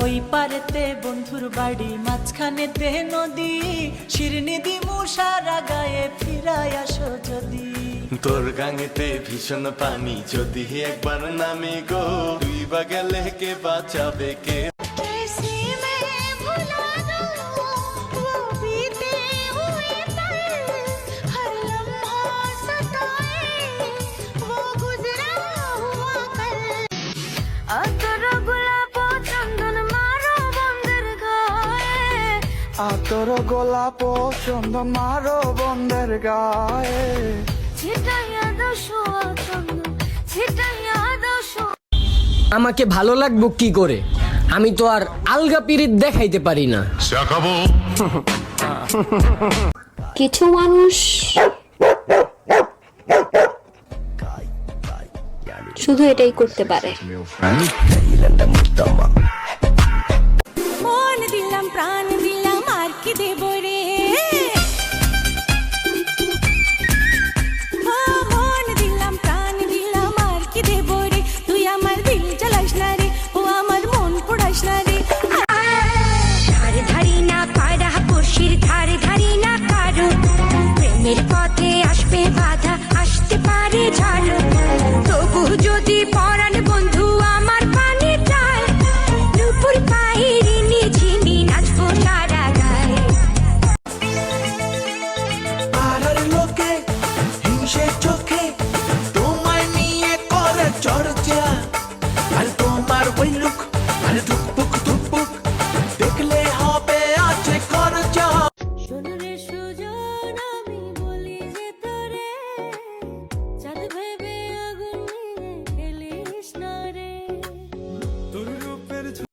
ওই পারেতে বন্ধুর বাড়ি, মাঝখানেতে নদী, শিরনি দিমু সারা গায়ে, ফিরায় আসো যদি। তোর গাঙেতে ভীষণ পানি, যদি একবার নামে গো, তুই বা গেলে কে বাঁচাবে কে? আতর গোলাপ চন্দন মারো বন্ধের গায়ে। আমাকে ভালো লাগবো কি করে? আমি তো আর আলগা পিরিত দেখাইতে পারি না। কিছু মানুষ শুধু এটাই করতে পারে।